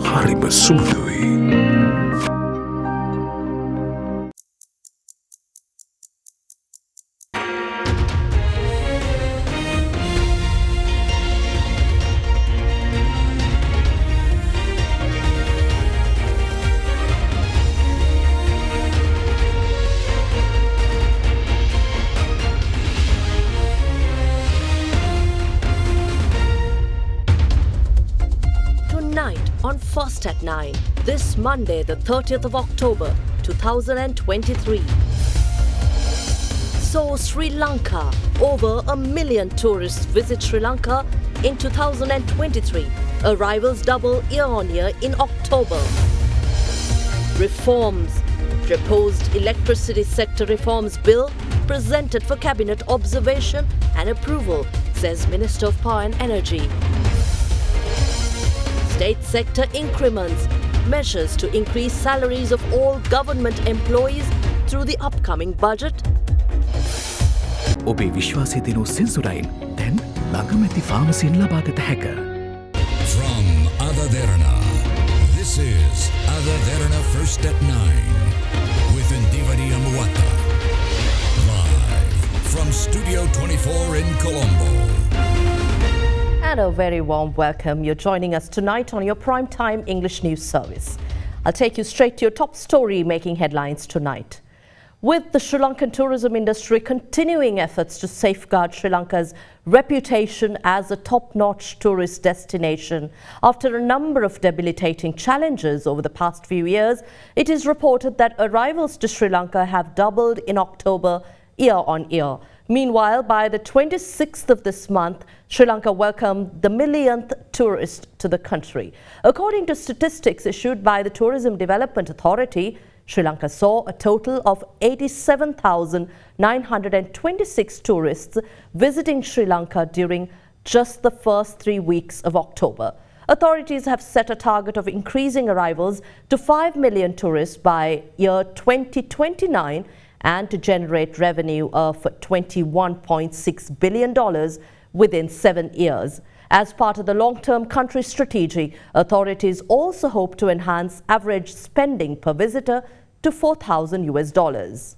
හරිම සුමුදුයි. On First at 9, this Monday, the 30th of October, 2023. So, Sri Lanka. Over 1 million tourists visit Sri Lanka in 2023. Arrivals double year on year in October. Reforms. Proposed electricity sector reforms bill presented for cabinet observation and approval, says Minister of Power and Energy. State sector increments, measures to increase salaries of all government employees through the upcoming budget. ඔබේ විශ්වාසය දෙනු සෙන්සුරයින් දැන් ළඟමැති ෆාමසියෙන් ලබාගත හැක. From AdaDerana, this is AdaDerana First at 9 with Indivadi Amuata. Live from Studio 24 in Colombo. And a very warm welcome. You're joining us tonight on your primetime English news service. I'll take you straight to your top story making headlines tonight. With the Sri Lankan tourism industry continuing efforts to safeguard Sri Lanka's reputation as a top-notch tourist destination, after a number of debilitating challenges over the past few years, it is reported that arrivals to Sri Lanka have doubled in October year on year. Meanwhile, by the 26th of this month, Sri Lanka welcomed the millionth tourist to the country. According to statistics issued by the Tourism Development Authority, Sri Lanka saw a total of 87,926 tourists visiting Sri Lanka during just the first 3 weeks of October. Authorities have set a target of increasing arrivals to 5 million tourists by year 2029 and to generate revenue of $21.6 billion within 7 years. As part of the long-term country strategy, authorities also hope to enhance average spending per visitor to $4,000.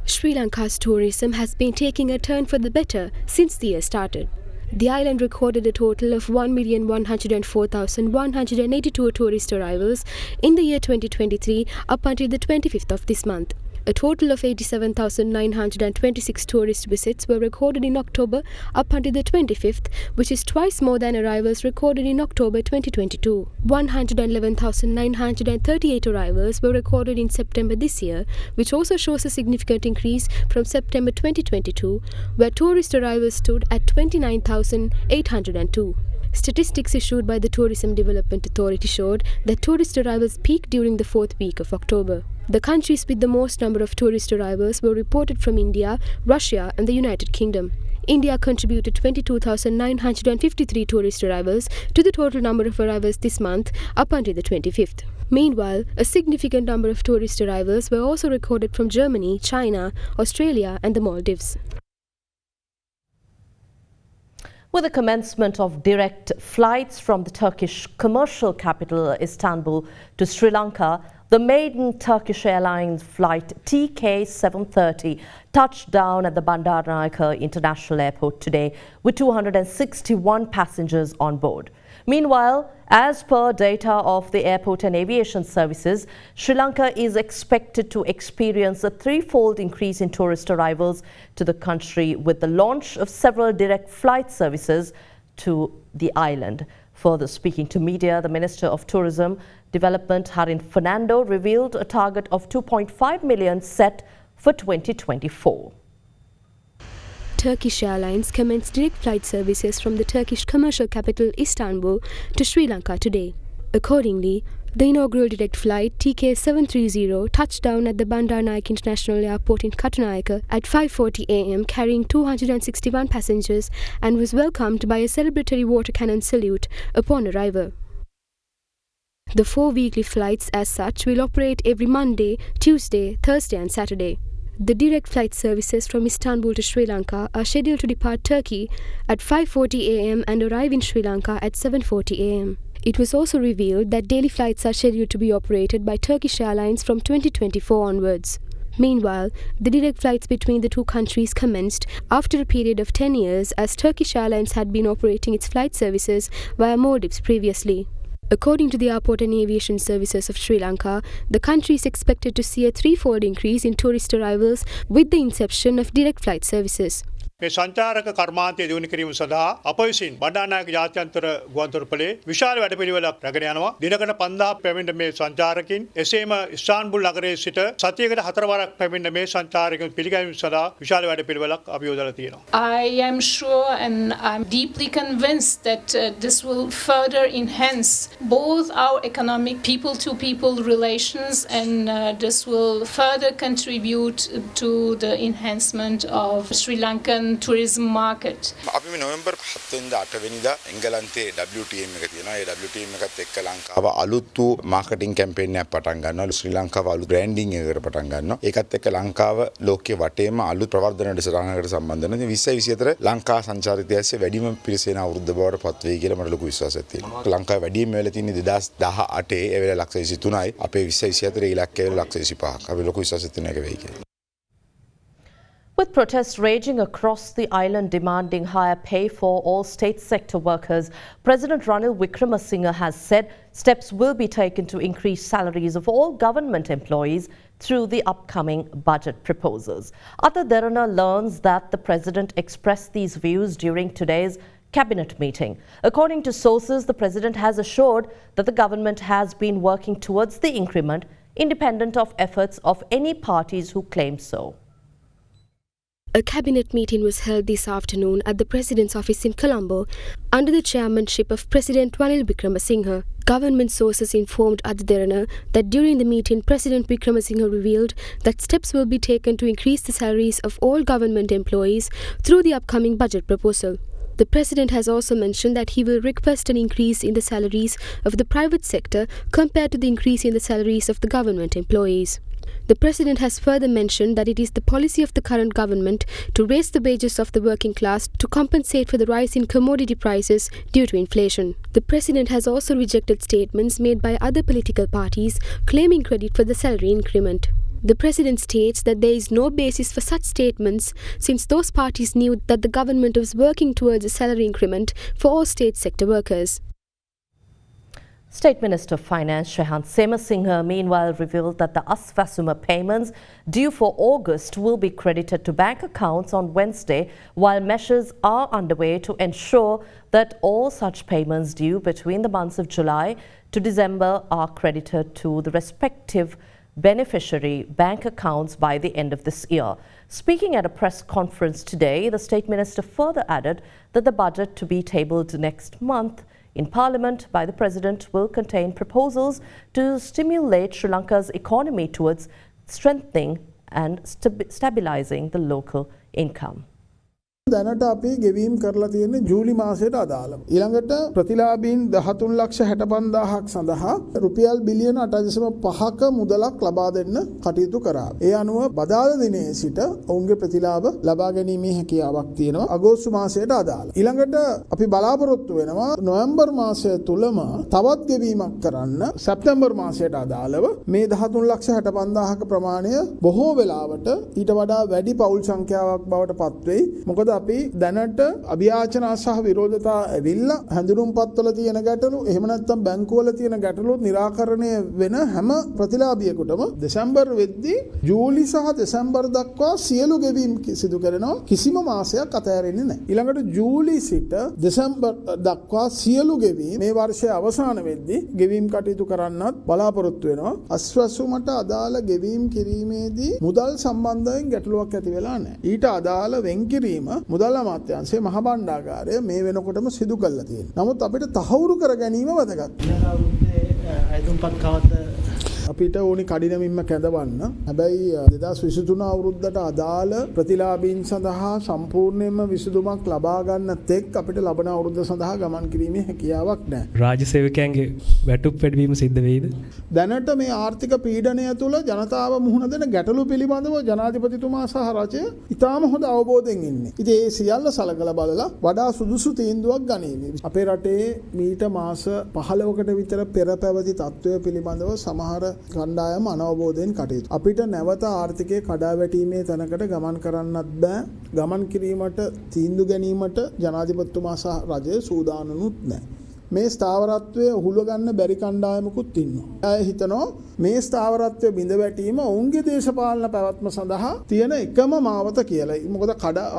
Sri Lanka's tourism has been taking a turn for the better since the year started. The island recorded a total of 1,104,182 tourist arrivals in the year 2023 up until the 25th of this month. A total of 87,926 tourist visits were recorded in October up until the 25th, which is twice more than arrivals recorded in October 2022. 111,938 arrivals were recorded in September this year, which also shows a significant increase from September 2022, where tourist arrivals stood at 29,802. Statistics issued by the Tourism Development Authority showed that tourist arrivals peaked during the 4th week of October. The countries with the most number of tourist arrivals were reported from India, Russia and the United Kingdom. India contributed 22,953 tourist arrivals to the total number of arrivals this month up until the 25th. Meanwhile, a significant number of tourist arrivals were also recorded from Germany, China, Australia and the Maldives. With the commencement of direct flights from the Turkish commercial capital Istanbul to Sri Lanka, the maiden Turkish Airlines flight TK730 touched down at the Bandaranaike International Airport today with 261 passengers on board. Meanwhile, as per data of the Airport and Aviation Services, Sri Lanka is expected to experience a threefold increase in tourist arrivals to the country with the launch of several direct flight services to the island. Further speaking to media, the Minister of Tourism Development, Harin Fernando, revealed a target of 2.5 million set for 2024. Turkish Airlines commenced direct flight services from the Turkish commercial capital Istanbul to Sri Lanka today. Accordingly, the inaugural direct flight TK730 touched down at the Bandaranaike International Airport in Katunayake at 5:40 am carrying 261 passengers and was welcomed by a celebratory water cannon salute upon arrival. The 4 weekly flights as such will operate every Monday, Tuesday, Thursday and Saturday. The direct flight services from Istanbul to Sri Lanka are scheduled to depart Turkey at 5:40 am and arrive in Sri Lanka at 7:40 am. It was also revealed that daily flights are scheduled to be operated by Turkish Airlines from 2024 onwards. Meanwhile, the direct flights between the two countries commenced after a period of 10 years as Turkish Airlines had been operating its flight services via Maldives previously. According to the Airport and Aviation Services of Sri Lanka, the country is expected to see a threefold increase in tourist arrivals with the inception of direct flight services. මේ සංචාරක කර්මාන්තය දියුණු කිරීම සඳහා අප විසින් බණ්ඩාරනායක ජාත්‍යන්තර ගුවන්තොටුපළේ විශාල වැඩපිළිවෙලක් රැගෙන යනවා. දිනකට 5000ක් පැමිණෙන මේ සංචාරකින් එසේම ඉස්තාන්බුල් නගරයේ සිට සතියකට 4 වරක් පැමිණෙන මේ සංචාරකයන් පිළිගැනීම සඳහා විශාල වැඩපිළිවෙලක් අපි යොදලා තියෙනවා. I am sure and I'm deeply convinced that this will further enhance both our economic people-to-people relations and this will further contribute to the enhancement of Sri Lankan tourism market. අපි මේ නොවැම්බර් 7 වෙනිදා 8 වෙනිදා එංගලන්තයේ WTM එක තියෙනවා. ඒ WTM එකත් එක්ක ලංකාව අලුත් වූ මාකටිං කැම්පේන් එකක් පටන් ගන්නවා. ශ්‍රී ලංකාව අලුත් බ්‍රෑන්ඩින් එකකට පටන් ගන්නවා. ඒකත් එක්ක ලංකාව ලෝකයේ වටේම අලුත් ප්‍රවර්ධන දේශපාලනයකට සම්බන්ධ වෙනවා. 2024 ලංකා සංචාර ඉතිහාසයේ වැඩිම පිරිසෙන අවුරුද්ද බවට පත් වෙයි කියලා මට ලොකු විශ්වාසයක් තියෙනවා. ලංකාවේ වැඩිම වෙලා තියෙන්නේ 2018 ඒ වෙලාවේ ලක්ෂ 23යි. අපේ 2024 ඉලක්කය වෙලා ලක්ෂ 25ක්. අපි ලොකු විශ්වාසයක් තියෙනවා ඒක වෙයි කියලා. With protests raging across the island demanding higher pay for all state sector workers, President Ranil Wickremesinghe has said steps will be taken to increase salaries of all government employees through the upcoming budget proposals. AdaDerana learns that the President expressed these views during today's cabinet meeting. According to sources, the President has assured that the government has been working towards the increment independent of efforts of any parties who claim so. A cabinet meeting was held this afternoon at the President's office in Colombo under the chairmanship of President Ranil Wickremesinghe. Government sources informed AdaDerana that during the meeting, President Wickremesinghe revealed that steps will be taken to increase the salaries of all government employees through the upcoming budget proposal. The President has also mentioned that he will request an increase in the salaries of the private sector compared to the increase in the salaries of the government employees. The President has further mentioned that it is the policy of the current government to raise the wages of the working class to compensate for the rise in commodity prices due to inflation. The President has also rejected statements made by other political parties claiming credit for the salary increment. The President states that there is no basis for such statements since those parties knew that the government was working towards a salary increment for all state sector workers. State Minister of Finance Shreyant Semesinghe meanwhile revealed that the Aswasuma payments due for August will be credited to bank accounts on Wednesday, while measures are underway to ensure that all such payments due between the months of July to December are credited to the respective beneficiary bank accounts by the end of this year. Speaking at a press conference today, the State Minister further added that the budget to be tabled next month in Parliament by the President will contain proposals to stimulate Sri Lanka's economy towards strengthening and stabilizing the local income. දැනට අපි ගෙවීම් කරලා තියෙන්නේ ජූලි මාසයට අදාළව. ඊළඟට ප්‍රතිලාභීන් 13,65,000ක් සඳහා රුපියල් බිලියන 8.5ක මුදලක් ලබා දෙන්න කටයුතු කරා. ඒ අනුව බදාදා දිනේ සිට ඔවුන්ගේ ප්‍රතිලාභ ලබා ගැනීමේ හැකියාවක් තියෙනවා අගෝස්තු මාසයට අදාළව. ඊළඟට අපි බලාපොරොත්තු වෙනවා නොවැම්බර් මාසය තුලම තවත් ගෙවීමක් කරන්න සැප්තැම්බර් මාසයට අදාළව මේ 13,65,000ක ප්‍රමාණය බොහෝ වෙලාවට ඊට වඩා වැඩි පවුල් සංඛ්‍යාවක් බවට පත් වෙයි. මොකද අපි දැනට අභියාචනා සහ විරෝධතා ඇවිල්ලා හැඳුනුම්පත්වල තියෙන ගැටලු එහෙම නැත්නම් බැංකුවල තියෙන ගැටලු निराකරණය වෙන හැම ප්‍රතිලාභියෙකුටම දෙසැම්බර් වෙද්දී ජූලි සහ දෙසැම්බර් දක්වා සියලු ගෙවීම් සිදු කරනවා කිසිම මාසයක් අතහැරෙන්නේ නැහැ. ඊළඟට ජූලි සිට දෙසැම්බර් දක්වා සියලු ගෙවීම් මේ වර්ෂයේ අවසාන වෙද්දී ගෙවීම් කටයුතු කරන්නත් බලාපොරොත්තු වෙනවා. අස්වැසුමට අදාළ ගෙවීම් කිරීමේදී මුදල් සම්බන්ධයෙන් ගැටලුවක් ඇති වෙලා නැහැ. ඊට අදාළ වෙන්කිරීම මුදල් අමාත්‍යාංශයේ මහ භණ්ඩාගාරය මේ වෙනකොටම සිදු කළා තියෙනවා. නමුත් අපිට තහවුරු කර ගැනීම වැදගත්. අපිට ඕනි කඩිනමින්ම කැඳවන්න. හැබැයි 2023 අවුරුද්දට අදාළ ප්‍රතිලාභීන් සඳහා සම්පූර්ණයෙන්ම විසඳුමක් ලබා ගන්න තෙක් අපිට ලබන අවුරුද්ද සඳහා ගමන් කිරීමේ හැකියාවක් නැහැ. රාජ්‍ය සේවකයන්ගේ වැටුප් වැඩිවීම සිද්ධ වෙයිද? දැනට මේ ආර්ථික පීඩනය තුළ ජනතාව මුහුණ දෙන ගැටලු පිළිබඳව ජනාධිපතිතුමා සහ රජය ඉතාම හොඳ අවබෝධයෙන් ඉන්නේ. ඉතින් ඒ සියල්ල සලකලා බලලා වඩා සුදුසු තීන්දුවක් ගනීවි. අපේ රටේ මීට මාස 15කට විතර පෙර පැවති තත්ත්වය පිළිබඳව සමහර කණ්ඩායම් අනවබෝධයෙන් කටයුතු. අපිට නැවත ආර්ථිකයේ කඩාවැටීමේ තැනකට ගමන් කරන්නත් බෑ. ගමන් කිරීමට තීන්දුව ගැනීමට ජනාධිපතිතුමා සහ රජය සූදානම්ුත් නැහැ. මේ ස්ථාවරත්වය උහුල ගන්න බැරි කණ්ඩායමකුත් ඉන්නවා. අය හිතනවා මේ ස්ථාවරත්වය බිඳ වැටීම ඔවුන්ගේ දේශපාලන පැවැත්ම සඳහා තියෙන එකම මාවත කියලා. මොකද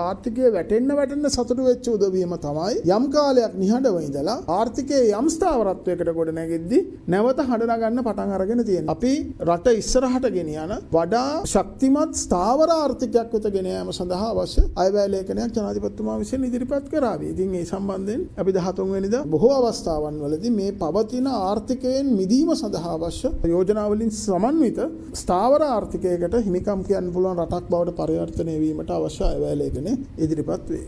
ආර්ථිකය වැටෙන්න සතුටු වෙච්ච උදවියම තමයි යම් කාලයක් නිහඬව ඉඳලා ආර්ථිකයේ යම් ස්ථාවරත්වයකට ගොඩ නැගෙද්දි නැවත හඬ නගන්න පටන් අරගෙන තියෙනවා. අපි රට ඉස්සරහට ගෙනියන වඩා ශක්තිමත් ස්ථාවර ආර්ථිකයක් වෙත ගෙන යාම සඳහා අවශ්‍ය අයවැය ලේඛනයක් ජනාධිපතිතුමා විසින් ඉදිරිපත් කරાવી. ඉතින් ඒ සම්බන්ධයෙන් අපි 13 වෙනිදා බොහෝ අවස්ථාවන් වලදී මේ පවතින ආර්ථිකයෙන් මිදීම සඳහා අවශ්‍ය යෝජනාවලින් සමන්විත ස්ථාවර ආර්ථිකයකට හිමිකම් කියන්න පුළුවන් රටක් බවට පරිවර්තනය වීමට අවශ්‍ය අයවැය ලේඛනය ඉදිරිපත් වේ.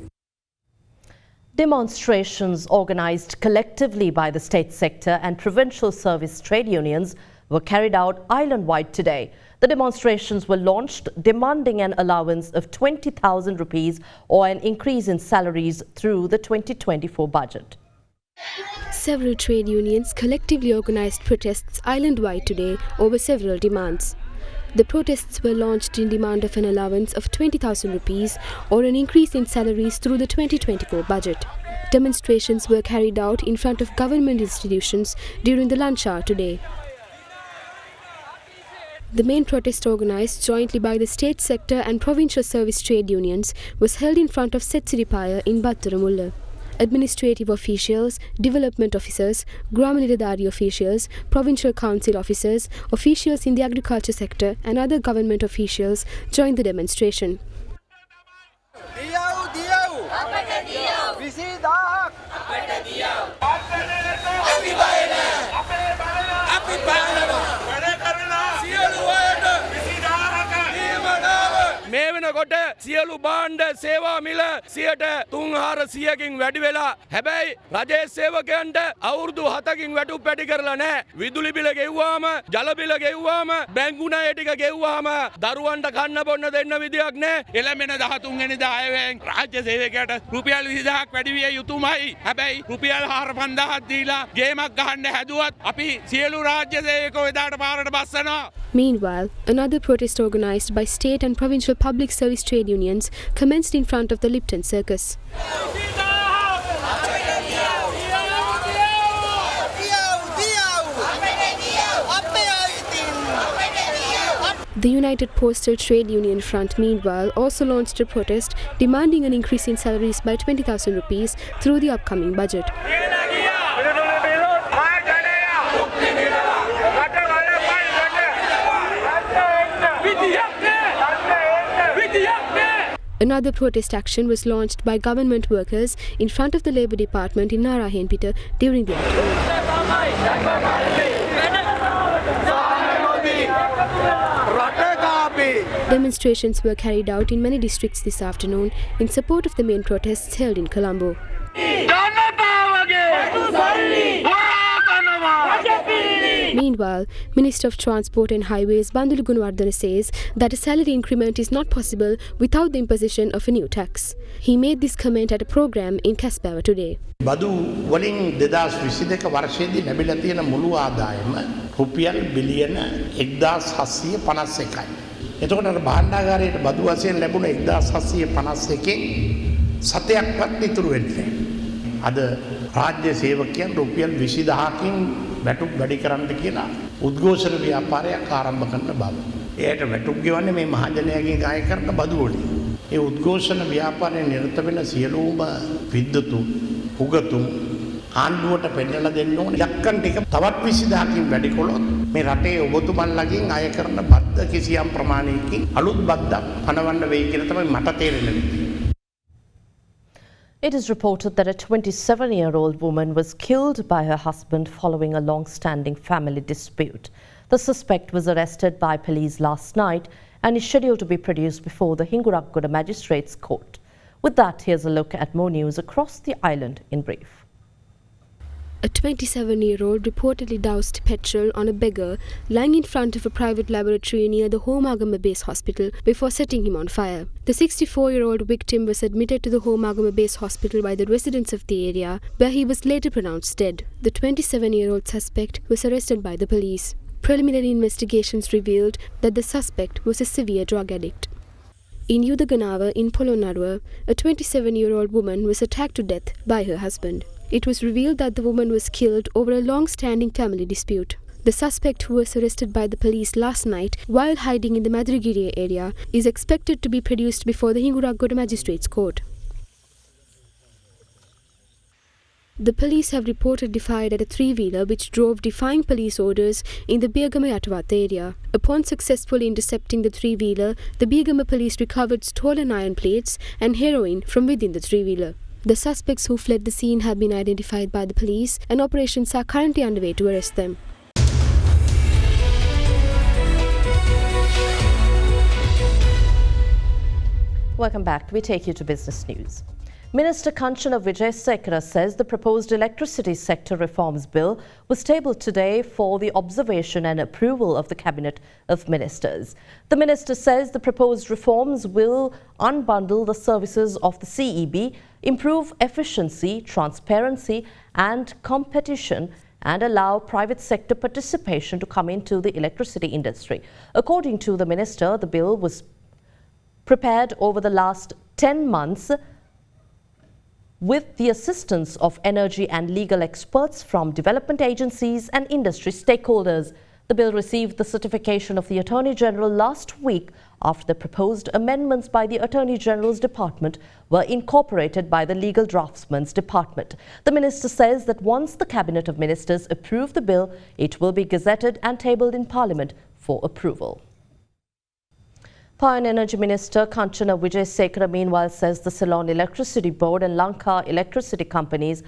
Demonstrations organised collectively by the state sector and provincial service trade unions were carried out island-wide today. The demonstrations were launched demanding an allowance of 20,000 rupees or an increase in salaries through the 2024 budget. Several trade unions collectively organised protests island-wide today over several demands. The protests were launched in demand of an allowance of 20,000 rupees or an increase in salaries through the 2024 budget. Demonstrations were carried out in front of government institutions during the lunch hour today. The main protest organised jointly by the state sector and provincial service trade unions was held in front of Setsiripaya in Battaramulla. Administrative officials, development officers, Grama officials, provincial council officers, officials in the agriculture sector and other government officials joined the demonstration. මේ වෙනකොට සියලු භාණ්ඩ සේවා මිල 300%කින් වැඩි වෙලා හැබැයි රජයේ සේවකයන්ට අවුරුදු 7කින් වැටුප් වැඩි කරලා නැහැ. විදුලි බිල ගෙව්වාම, ජල බිල ගෙව්වාම, බැංකු ණය ටික ගෙව්වාම දරුවන්ට කන්න බොන්න දෙන්න විදියක් නැහැ. එළඹෙන 13 වෙනිදා අයවැයෙන් රාජ්‍ය සේවකයාට රුපියල් 20000ක් වැඩි විය යුතුමයි. හැබැයි රුපියල් 4000ක් දීලා ගේමක් ගහන්න හැදුවත් අපි සියලු රාජ්‍ය සේවකයෝ එදාට පාරට බස්සනවා. Meanwhile, another protest organised by state and provincial public service trade unions commenced in front of the Lipton Circus. The United Postal Trade Union Front, meanwhile, also launched a protest demanding an increase in salaries by 20,000 rupees through the upcoming budget. Another protest action was launched by government workers in front of the Labour Department in Narayanpeta during the afternoon. Demonstrations were carried out in many districts this afternoon in support of the main protests held in Colombo. Meanwhile, Minister of Transport and Highways Bandulu Gunawardana says that a salary increment is not possible without the imposition of a new tax. He made this comment at a program in Casper today. බදු වලින් 2022 වර්ෂයේදී ලැබිලා තියෙන මුළු ආදායම රුපියල් බිලියන 1751යි. එතකොට අර භාණ්ඩාගාරයට බදු වශයෙන් ලැබුණ 1751කින් සතයක්වත් ඉතුරු වෙන්නේ නැහැ. අද රාජ්‍ය සේවකයන් රුපියල් 20000කින් වැටුප් වැඩි කරන්න කියලා උද්ඝෝෂණ ව්‍යාපාරයක් ආරම්භ කරන බව. එයට වැටුප් ගෙවන්නේ මේ මහජනයාගෙන් ආය කරන බදු වලින්. ඒ උද්ඝෝෂණ ව්‍යාපාරයේ නිරත වෙන සියලුම විද්වතුන් උගතුන් ආණ්ඩුවට පෙන්නලා දෙන්න ඕනේ. යක්කන් ටික තවත් 20000කින් වැඩි කළොත් මේ රටේ ඔබතුමන්ලගෙන් අය කරන බද්ද කිසියම් ප්‍රමාණයකින් අලුත් බද්දක් පනවන්න වෙයි කියලා තමයි මට තේරෙන්නේ. It is reported that a 27-year-old woman was killed by her husband following a long-standing family dispute. The suspect was arrested by police last night and is scheduled to be produced before the Hingurakuda Magistrates Court. With that, here's a look at more news across the island in brief. A 27-year-old reportedly doused petrol on a beggar lying in front of a private laboratory near the Homagama Base Hospital before setting him on fire. The 64-year-old victim was admitted to the Homagama Base Hospital by the residents of the area, where he was later pronounced dead. The 27-year-old suspect was arrested by the police. Preliminary investigations revealed that the suspect was a severe drug addict. In Udaganawa in Polonnaruwa, a 27-year-old woman was attacked to death by her husband. It was revealed that the woman was killed over a long-standing family dispute. The suspect, who was arrested by the police last night while hiding in the Madiragiri area, is expected to be produced before the Hinguragoda Magistrates Court. The police have reportedly fired at a three-wheeler which drove defying police orders in the Biyagama Yatawata area. Upon successfully intercepting the three-wheeler, the Biyagama police recovered stolen iron plates and heroin from within the three-wheeler. The suspects who fled the scene have been identified by the police, and operations are currently underway to arrest them. Welcome back. We take you to business news. Minister Kanchana Wijesekara says the proposed electricity sector reforms bill was tabled today for the observation and approval of the Cabinet of Ministers. The minister says the proposed reforms will unbundle the services of the CEB, improve efficiency, transparency and competition, and allow private sector participation to come into the electricity industry. According to the minister, the bill was prepared over the last 10 months with the assistance of energy and legal experts from development agencies and industry stakeholders. The bill received the certification of the Attorney General last week after the proposed amendments by the Attorney General's Department were incorporated by the Legal Draftsman's Department. The minister says that once the Cabinet of Ministers approve the bill, it will be gazetted and tabled in Parliament for approval. Power and Energy Minister Kanchana Wijesekara meanwhile says the Ceylon Electricity Board and Lanka Electricity Company's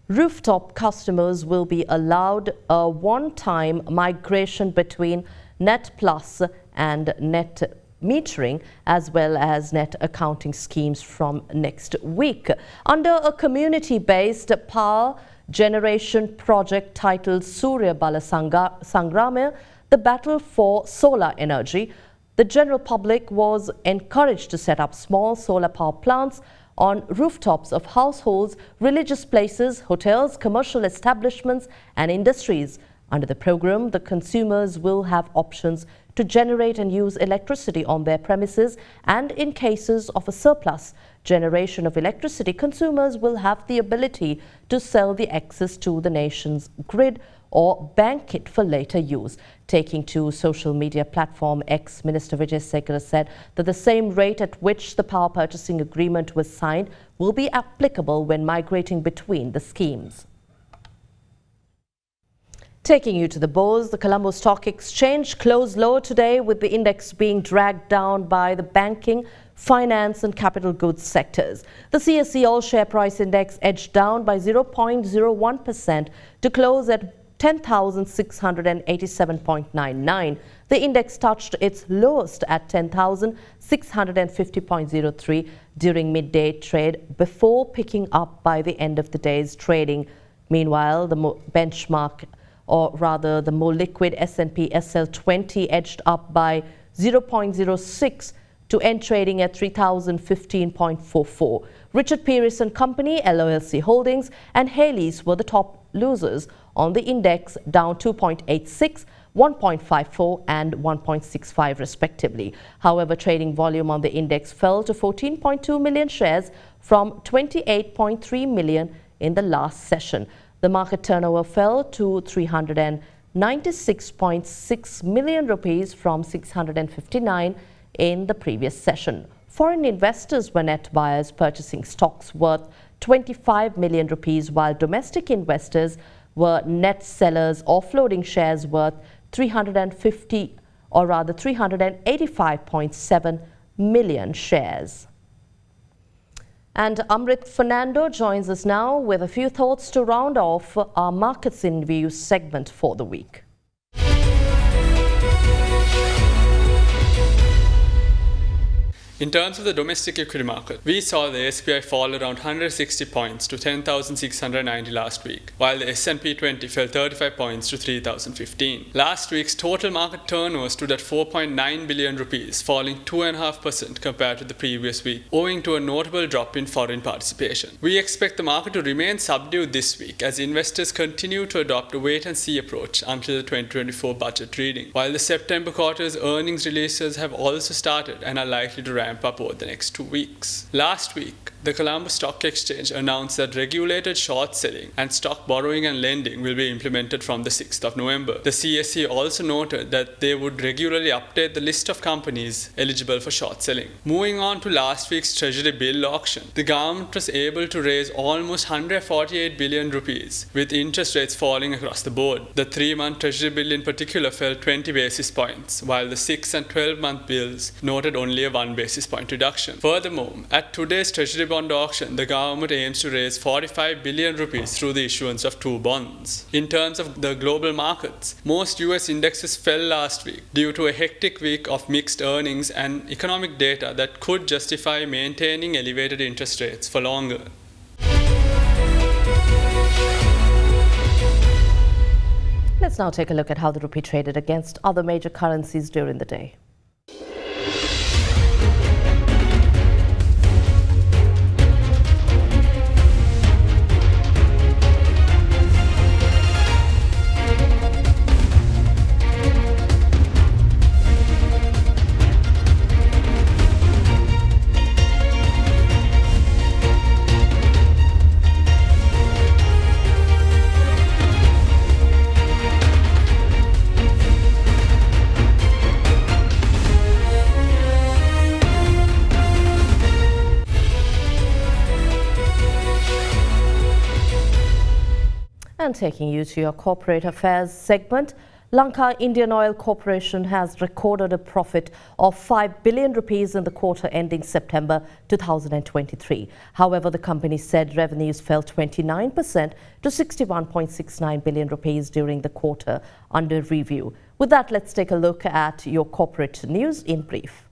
rooftop customers will be allowed a one-time migration between Net Plus and Net metering as well as net accounting schemes from next week. Under a community-based power generation project titled Surya Bala Sangrama, the battle for solar energy, the general public was encouraged to set up small solar power plants on rooftops of households, religious places, hotels, commercial establishments and industries. Under the program, the consumers will have options to generate and use electricity on their premises, and in cases of a surplus generation of electricity, consumers will have the ability to sell the excess to the nation's grid or bank it for later use. Taking to social media platform X, Minister Wijesekara said that the same rate at which the power purchasing agreement was signed will be applicable when migrating between the schemes. Taking you to the bourse, the Colombo Stock Exchange closed lower today with the index being dragged down by the banking, finance and capital goods sectors. The CSE All Share Price Index edged down by 0.01% to close at 10,687.99. The index touched its lowest at 10,650.03 during midday trade before picking up by the end of the day's trading. Meanwhile, the benchmark, or rather the more liquid S&P SL20 edged up by 0.06 to end trading at 3,015.44. Richard Pearce and Company, LLC Holdings and Haley's were the top losers on the index, down 2.86, 1.54 and 1.65 respectively. However, trading volume on the index fell to 14.2 million shares from 28.3 million in the last session. The market turnover fell to 396.6 million rupees from 659 in the previous session. Foreign investors were net buyers, purchasing stocks worth 25 million rupees, while domestic investors were net sellers, offloading shares worth 385.7 million shares. And Amrit Fernando joins us now with a few thoughts to round off our Markets in View segment for the week. In terms of the domestic equity market, we saw the SPI fall around 160 points to 10,690 last week, while the S&P 20 fell 35 points to 3,015. Last week's total market turnover stood at 4.9 billion rupees, falling 2.5% compared to the previous week, owing to a notable drop in foreign participation. We expect the market to remain subdued this week as investors continue to adopt a wait-and-see approach until the 2024 budget reading, while the September quarter's earnings releases have also started and are likely to ramp up over the next 2 weeks. Last week, the Colombo Stock Exchange announced that regulated short selling and stock borrowing and lending will be implemented from the 6th of November. The CSE also noted that they would regularly update the list of companies eligible for short selling. Moving on to last week's Treasury bill auction, the government was able to raise almost 148 billion rupees, with interest rates falling across the board. The 3-month Treasury bill in particular fell 20 basis points, while the 6 and 12-month bills noted only a 1 basis point reduction. Furthermore, at today's Treasury bond auction, the government aims to raise 45 billion rupees through the issuance of 2 bonds. In terms of the global markets, most US indexes fell last week due to a hectic week of mixed earnings and economic data that could justify maintaining elevated interest rates for longer. Let's now take a look at how the rupee traded against other major currencies during the day. And taking you to your corporate affairs segment, Lanka Indian Oil Corporation has recorded a profit of 5 billion rupees in the quarter ending September 2023. However, the company said revenues fell 29% to 61.69 billion rupees during the quarter under review. With that, let's take a look at your corporate news in brief.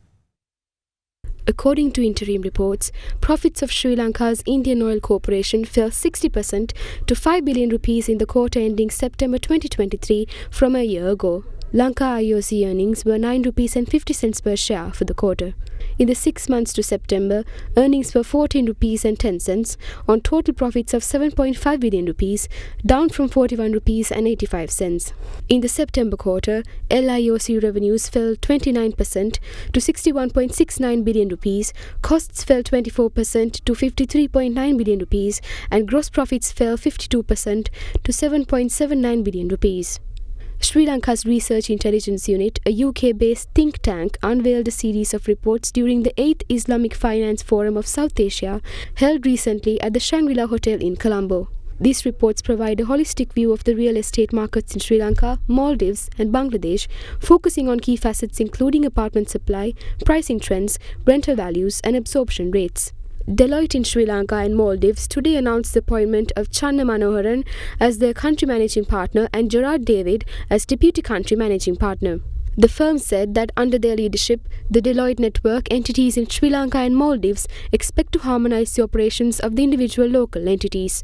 According to interim reports, profits of Sri Lanka's Indian Oil Corporation fell 60% to 5 billion rupees in the quarter ending September 2023 from a year ago. Lanka IOC earnings were 9 rupees and 50 cents per share for the quarter. In the 6 months to September, earnings were 14 rupees and 10 cents on total profits of 7.5 billion rupees, down from 41 rupees and 85 cents. In the September quarter, LIOC revenues fell 29% to 61.69 billion rupees, costs fell 24% to 53.9 billion rupees, and gross profits fell 52% to 7.79 billion rupees. Sri Lanka's Research Intelligence Unit, a UK-based think tank, unveiled a series of reports during the 8th Islamic Finance Forum of South Asia, held recently at the Shangri-La Hotel in Colombo. These reports provide a holistic view of the real estate markets in Sri Lanka, Maldives and Bangladesh, focusing on key facets including apartment supply, pricing trends, rental values and absorption rates. Deloitte in Sri Lanka and Maldives today announced the appointment of Channa Manoharan as their country managing partner and Gerard David as deputy country managing partner. The firm said that under their leadership, the Deloitte network entities in Sri Lanka and Maldives expect to harmonize the operations of the individual local entities.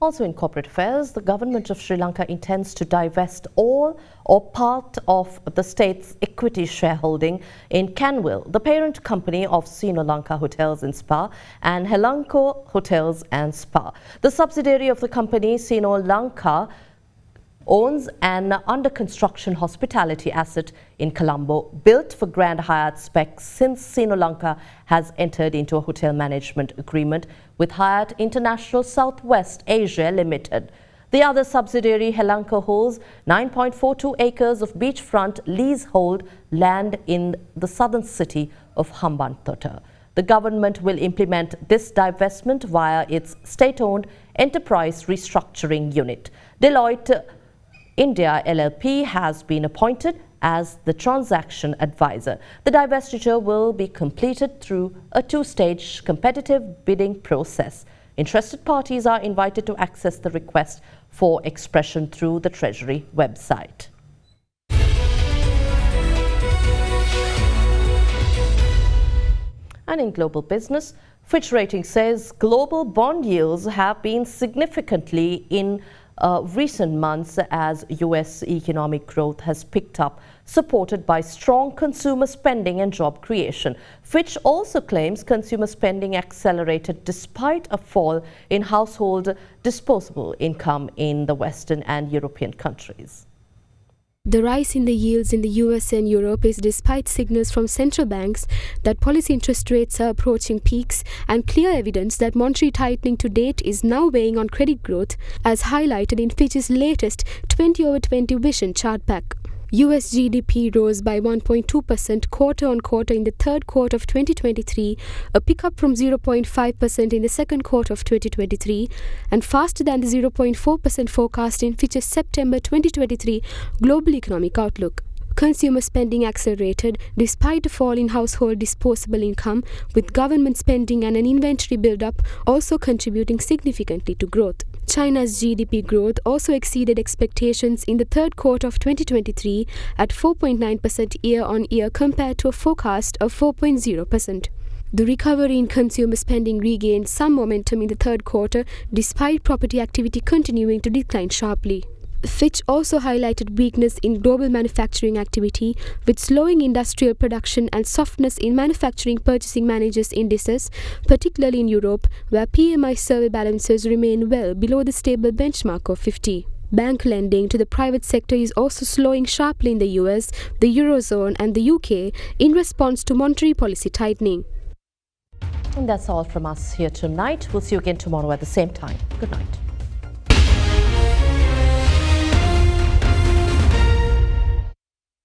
Also in corporate affairs, the government of Sri Lanka intends to divest all or part of the state's equity shareholding in Canwell, the parent company of Sino Lanka Hotels and Spa and Helanco Hotels and Spa. The subsidiary of the company, Sino Lanka, owns an under-construction hospitality asset in Colombo, built for Grand Hyatt specs since Sino Lanka has entered into a hotel management agreement with Hyatt International Southwest Asia Limited. The other subsidiary, Helanco, holds 9.42 acres of beachfront leasehold land in the southern city of Hambantota. The government will implement this divestment via its state-owned enterprise restructuring unit. Deloitte India LLP has been appointed as the transaction advisor. The divestiture will be completed through a 2-stage competitive bidding process. Interested parties are invited to access the request for expression through the Treasury website. And in global business, Fitch Ratings says global bond yields have been significantly in recent months as US economic growth has picked up, supported by strong consumer spending and job creation. Fitch also claims consumer spending accelerated despite a fall in household disposable income in the Western and European countries. The rise in the yields in the US and Europe is despite signals from central banks that policy interest rates are approaching peaks and clear evidence that monetary tightening to date is now weighing on credit growth, as highlighted in Fitch's latest 20/20 Vision chart pack. US GDP rose by 1.2% quarter-on-quarter in the third quarter of 2023, a pickup from 0.5% in the second quarter of 2023, and faster than the 0.4% forecast in Fitch's September 2023 Global Economic Outlook. Consumer spending accelerated despite a fall in household disposable income, with government spending and an inventory build-up also contributing significantly to growth. China's GDP growth also exceeded expectations in the third quarter of 2023 at 4.9% year-on-year compared to a forecast of 4.0%. The recovery in consumer spending regained some momentum in the third quarter despite property activity continuing to decline sharply. Fitch also highlighted weakness in global manufacturing activity, with slowing industrial production and softness in manufacturing purchasing managers' indices, particularly in Europe, where PMI survey balances remain well below the stable benchmark of 50. Bank lending to the private sector is also slowing sharply in the US, the Eurozone and the UK in response to monetary policy tightening. And that's all from us here tonight. We'll see you again tomorrow at the same time. Good night.